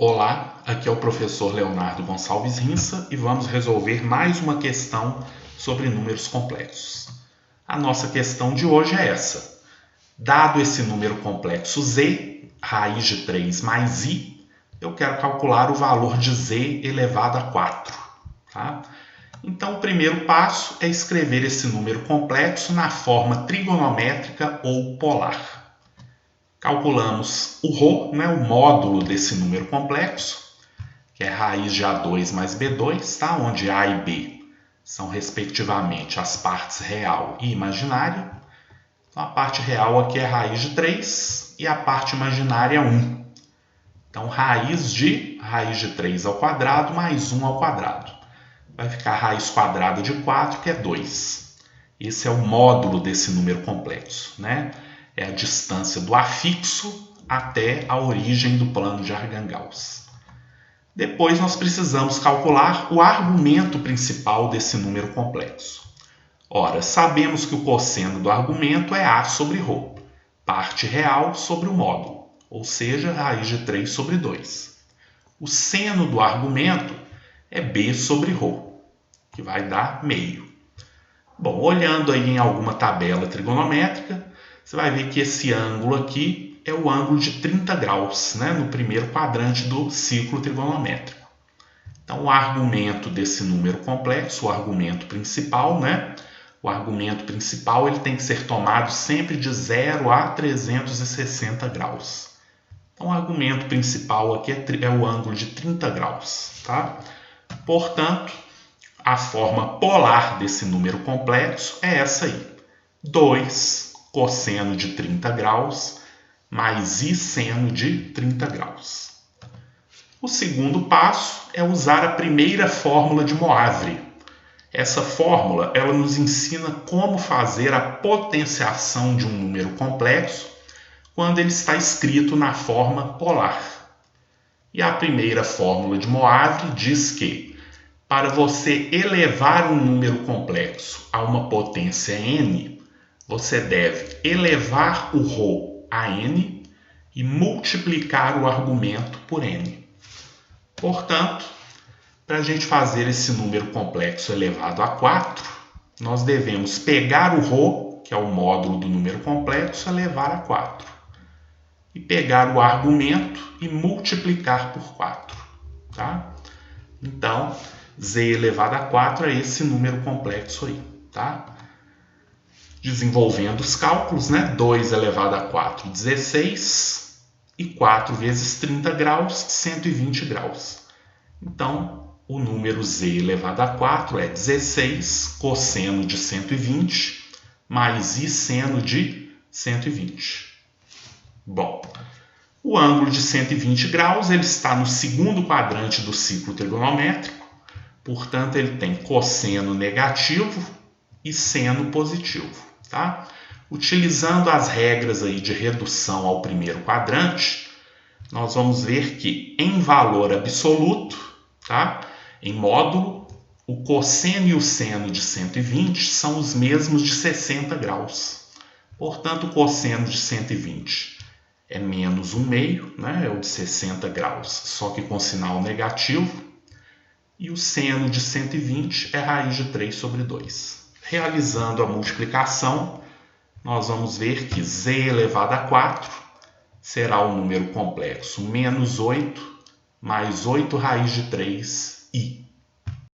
Olá, aqui é o professor Leonardo Gonçalves Rinça e vamos resolver mais uma questão sobre números complexos. A nossa questão de hoje é essa. Dado esse número complexo z, raiz de 3 mais i, eu quero calcular o valor de z elevado a 4. Tá? Então, o primeiro passo é escrever esse número complexo na forma trigonométrica ou polar. Calculamos o ρ, o módulo desse número complexo, que é raiz de A2 mais B2, tá? Onde A e B são, respectivamente, as partes real e imaginária. Então, a parte real aqui é raiz de 3 e a parte imaginária é 1. Então, raiz de 3 ao quadrado mais 1 ao quadrado. Vai ficar raiz quadrada de 4, que é 2. Esse é o módulo desse número complexo, né? É a distância do afixo até a origem do plano de Archan-Gauss. Depois nós precisamos calcular o argumento principal desse número complexo. Ora, sabemos que o cosseno do argumento é A sobre ρ, parte real sobre o módulo, ou seja, raiz de 3 sobre 2. O seno do argumento é B sobre ρ, que vai dar meio. Bom, olhando aí em alguma tabela trigonométrica, você vai ver que esse ângulo aqui é o ângulo de 30 graus, no primeiro quadrante do ciclo trigonométrico. Então, o argumento desse número complexo, o argumento principal, o argumento principal ele tem que ser tomado sempre de 0 a 360 graus. Então, o argumento principal aqui é o ângulo de 30 graus. Tá? Portanto, a forma polar desse número complexo é essa aí. 2 cosseno de 30 graus mais i seno de 30 graus. O segundo passo é usar a primeira fórmula de Moivre. Essa fórmula ela nos ensina como fazer a potenciação de um número complexo quando ele está escrito na forma polar. E a primeira fórmula de Moivre diz que para você elevar um número complexo a uma potência n, você deve elevar o ρ a n e multiplicar o argumento por n. Portanto, para a gente fazer esse número complexo elevado a 4, nós devemos pegar o ρ, que é o módulo do número complexo, elevar a 4. E pegar o argumento e multiplicar por 4. Tá? Então, z elevado a 4 é esse número complexo aí. Tá? Desenvolvendo os cálculos, 2 elevado a 4, 16, e 4 vezes 30 graus, 120 graus. Então, o número z elevado a 4 é 16 cosseno de 120 mais i seno de 120. Bom, o ângulo de 120 graus ele está no segundo quadrante do ciclo trigonométrico, portanto, ele tem cosseno negativo e seno positivo. Tá? Utilizando as regras aí de redução ao primeiro quadrante, nós vamos ver que em valor absoluto, tá? Em módulo, o cosseno e o seno de 120 são os mesmos de 60 graus. Portanto, o cosseno de 120 é menos 1/2, é o de 60 graus, só que com sinal negativo. E o seno de 120 é raiz de 3 sobre 2. Realizando a multiplicação, nós vamos ver que z elevado a 4 será o número complexo menos 8 mais 8 raiz de 3i.